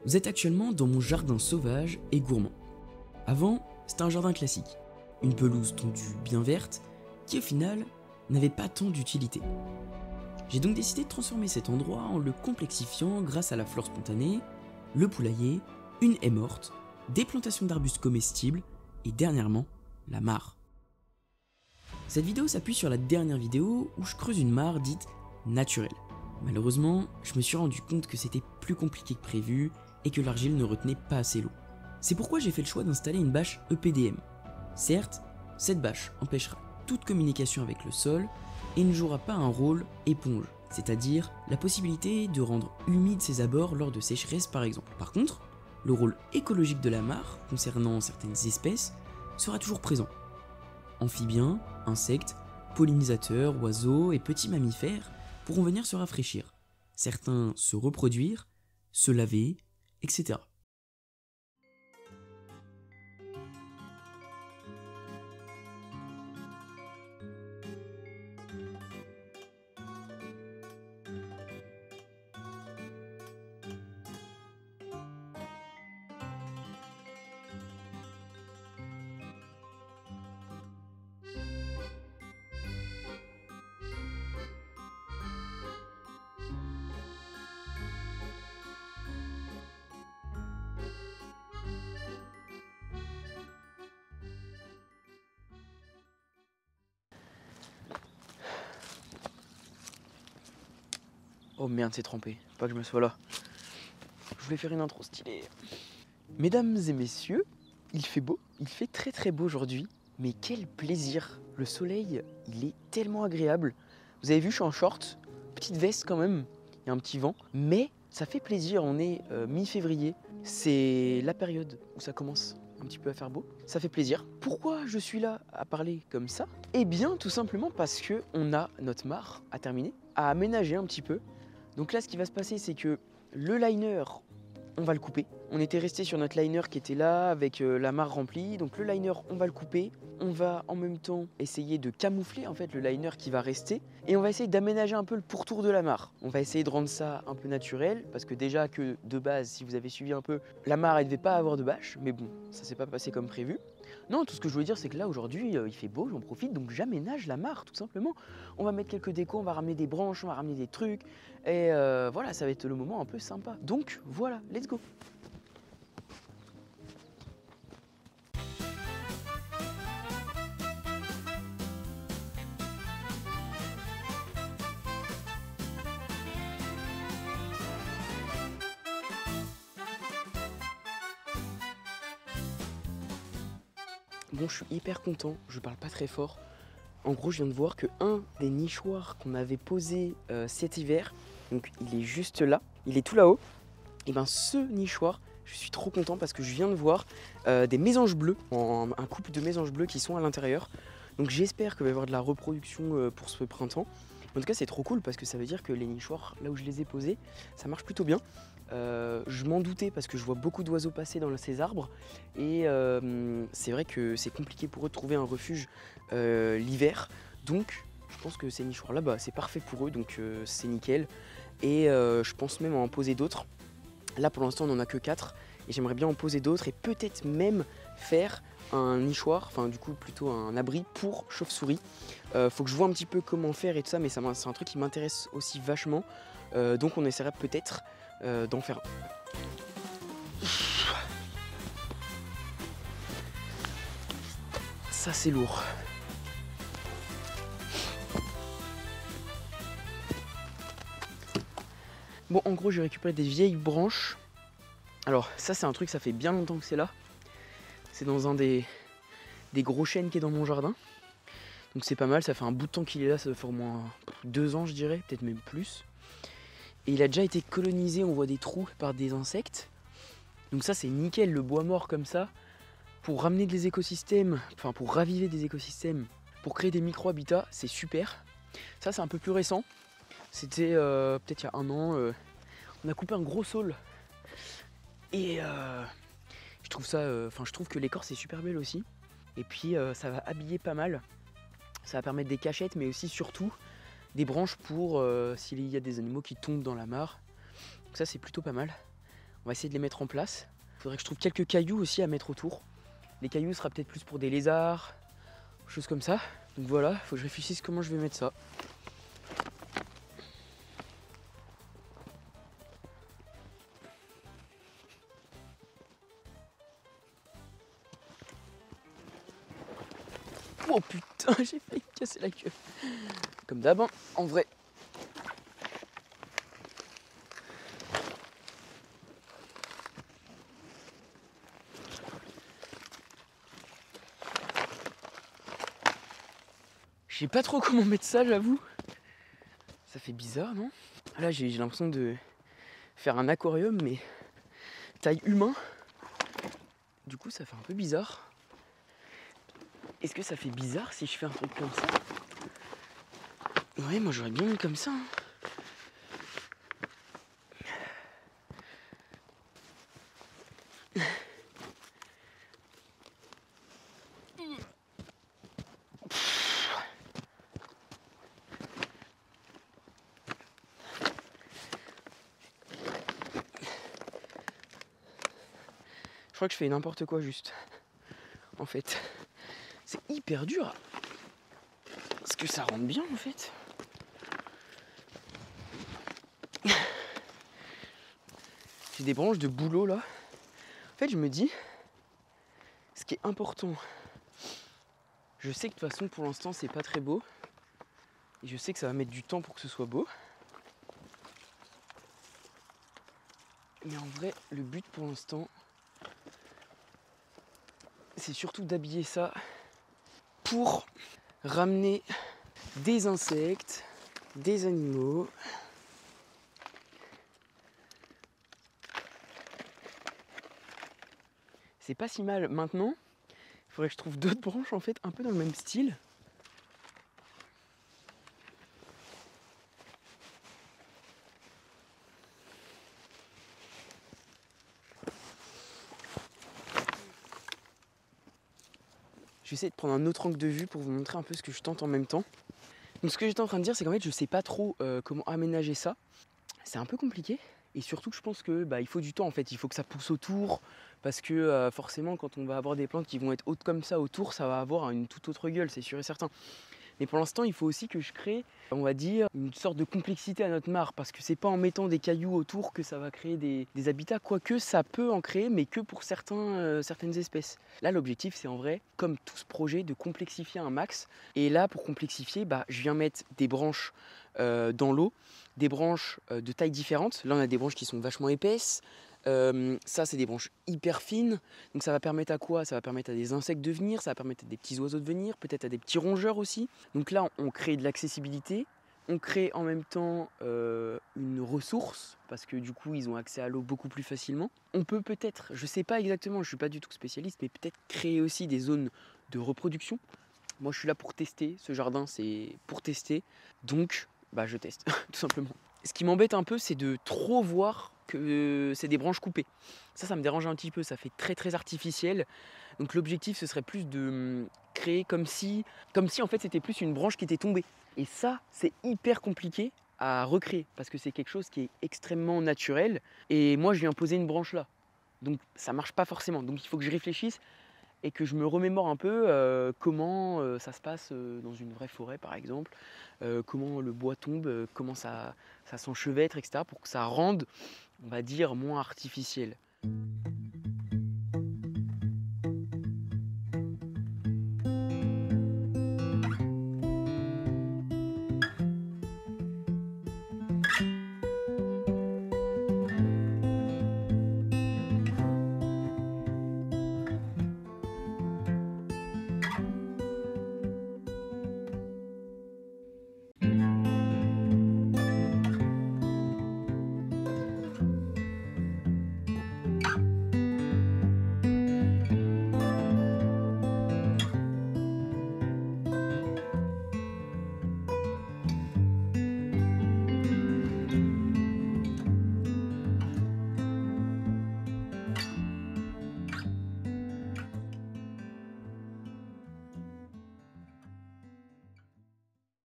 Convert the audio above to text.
Vous êtes actuellement dans mon jardin sauvage et gourmand. Avant, c'était un jardin classique, une pelouse tondue bien verte, qui au final n'avait pas tant d'utilité. J'ai donc décidé de transformer cet endroit en le complexifiant grâce à la flore spontanée, le poulailler, une haie morte, des plantations d'arbustes comestibles et dernièrement, la mare. Cette vidéo s'appuie sur la dernière vidéo où je creuse une mare dite naturelle. Malheureusement, je me suis rendu compte que c'était plus compliqué que prévu et que l'argile ne retenait pas assez l'eau. C'est pourquoi j'ai fait le choix d'installer une bâche EPDM. Certes, cette bâche empêchera toute communication avec le sol et ne jouera pas un rôle éponge, c'est-à-dire la possibilité de rendre humide ses abords lors de sécheresse par exemple. Par contre, le rôle écologique de la mare concernant certaines espèces sera toujours présent. Amphibiens, insectes, pollinisateurs, oiseaux et petits mammifères pourront venir se rafraîchir, certains se reproduire, se laver, etc. Oh merde, c'est trempé, pas que je me sois là. Je voulais faire une intro stylée. Mesdames et messieurs, il fait beau, il fait très beau aujourd'hui. Mais quel plaisir! Le soleil, il est tellement agréable. Vous avez vu, je suis en short, petite veste quand même, il y a un petit vent. Mais ça fait plaisir, on est mi-février. C'est la période où ça commence un petit peu à faire beau. Ça fait plaisir. Pourquoi je suis là à parler comme ça? Eh bien, tout simplement parce que on a notre mare à terminer, à aménager un petit peu. Donc là, ce qui va se passer, c'est que le liner, on va le couper. On était resté sur notre liner qui était là avec la mare remplie. Donc le liner, on va le couper. On va en même temps essayer de camoufler en fait le liner qui va rester. Et on va essayer d'aménager un peu le pourtour de la mare. On va essayer de rendre ça un peu naturel. Parce que déjà que de base, si vous avez suivi un peu, la mare, elle devait pas avoir de bâche. Mais bon, ça s'est pas passé comme prévu. Non, tout ce que je voulais dire, c'est que là aujourd'hui, il fait beau, j'en profite. Donc j'aménage la mare, tout simplement. On va mettre quelques décos, on va ramener des branches, on va ramener des trucs. Et voilà, ça va être le moment un peu sympa. Donc voilà, let's go! Bon, je suis hyper content, je parle pas très fort. En gros, je viens de voir que un des nichoirs qu'on avait posé cet hiver, donc il est juste là, il est tout là-haut. Et ben ce nichoir, je suis trop content parce que je viens de voir des mésanges bleus, un couple de mésanges bleus qui sont à l'intérieur. Donc j'espère qu'il va y avoir de la reproduction pour ce printemps. En tout cas, c'est trop cool parce que ça veut dire que les nichoirs, là où je les ai posés, ça marche plutôt bien. Je m'en doutais parce que je vois beaucoup d'oiseaux passer dans ces arbres et c'est vrai que c'est compliqué pour eux de trouver un refuge l'hiver. Donc je pense que ces nichoirs là, bah, c'est parfait pour eux, donc c'est nickel. Et je pense même en poser d'autres. Là pour l'instant on n'en a que 4 et j'aimerais bien en poser d'autres et peut-être même faire un nichoir, enfin du coup plutôt un abri pour chauves-souris. Faut que je vois un petit peu comment faire et tout ça, mais c'est un truc qui m'intéresse aussi vachement. Donc on essaiera peut-être d'en faire un. Ça c'est lourd. Bon, en gros j'ai récupéré des vieilles branches. Alors ça c'est un truc, ça fait bien longtemps que c'est là. C'est dans un des gros chênes qui est dans mon jardin. Donc c'est pas mal, ça fait un bout de temps qu'il est là, ça doit faire au moins 2 ans je dirais, peut-être même plus. Et il a déjà été colonisé, on voit des trous par des insectes. Donc ça c'est nickel, le bois mort comme ça, pour ramener des écosystèmes, enfin pour raviver des écosystèmes, pour créer des micro-habitats, c'est super. Ça c'est un peu plus récent, c'était peut-être il y a 1 an, on a coupé un gros saule. Et je trouve ça, je trouve que l'écorce est super belle aussi. Et puis ça va habiller pas mal. Ça va permettre des cachettes, mais aussi surtout des branches pour s'il y a des animaux qui tombent dans la mare. Donc ça c'est plutôt pas mal. On va essayer de les mettre en place. Il faudrait que je trouve quelques cailloux aussi à mettre autour. Les cailloux sera peut-être plus pour des lézards, choses comme ça. Donc voilà, il faut que je réfléchisse comment je vais mettre ça. Oh putain, j'ai failli me casser la queue. Comme d'hab, hein, en vrai. Je sais pas trop comment mettre ça, j'avoue. Ça fait bizarre, non? Là, j'ai l'impression de faire un aquarium, mais taille humain. Du coup, ça fait un peu bizarre. Est-ce que ça fait bizarre si je fais un truc comme ça? Ouais, moi j'aurais bien mis comme ça. Hein. Je crois que je fais n'importe quoi juste. En fait, c'est hyper dur. Est-ce que ça rentre bien en fait? J'ai des branches de bouleau là. En fait, je me dis, ce qui est important, je sais que de toute façon pour l'instant c'est pas très beau. Et je sais que ça va mettre du temps pour que ce soit beau. Mais en vrai, le but pour l'instant, c'est surtout d'habiller ça pour ramener des insectes, des animaux. C'est pas si mal. Maintenant, il faudrait que je trouve d'autres branches en fait un peu dans le même style. Je vais essayer de prendre un autre angle de vue pour vous montrer un peu ce que je tente en même temps. Donc ce que j'étais en train de dire, c'est qu'en fait je sais pas trop comment aménager ça. C'est un peu compliqué. Et surtout que je pense que il faut du temps en fait, il faut que ça pousse autour. Parce que forcément quand on va avoir des plantes qui vont être hautes comme ça autour, ça va avoir une toute autre gueule, c'est sûr et certain. Mais pour l'instant, il faut aussi que je crée, on va dire, une sorte de complexité à notre mare. Parce que c'est pas en mettant des cailloux autour que ça va créer des habitats. Quoique ça peut en créer, mais que pour certaines espèces. Là, l'objectif, c'est en vrai, comme tout ce projet, de complexifier un max. Et là, pour complexifier, je viens mettre des branches dans l'eau, des branches de tailles différentes. Là, on a des branches qui sont vachement épaisses. Ça, c'est des branches hyper fines. Donc ça va permettre à quoi? Ça va permettre à des insectes de venir, ça va permettre à des petits oiseaux de venir, peut-être à des petits rongeurs aussi. Donc là, on crée de l'accessibilité. On crée en même temps une ressource, parce que du coup, ils ont accès à l'eau beaucoup plus facilement. On peut peut-être, je sais pas exactement, je suis pas du tout spécialiste, mais peut-être créer aussi des zones de reproduction. Moi, je suis là pour tester. Ce jardin, c'est pour tester. Donc, je teste, tout simplement. Ce qui m'embête un peu, c'est de trop voir que c'est des branches coupées. Ça me dérange un petit peu, ça fait très très artificiel. Donc l'objectif, ce serait plus de créer comme si en fait c'était plus une branche qui était tombée. Et ça, c'est hyper compliqué à recréer, parce que c'est quelque chose qui est extrêmement naturel. Et moi, je viens poser une branche là. Donc ça marche pas forcément. Donc il faut que je réfléchisse et que je me remémore un peu comment ça se passe dans une vraie forêt par exemple, comment le bois tombe, comment ça s'enchevêtre, etc. pour que ça rende, on va dire, moins artificiel.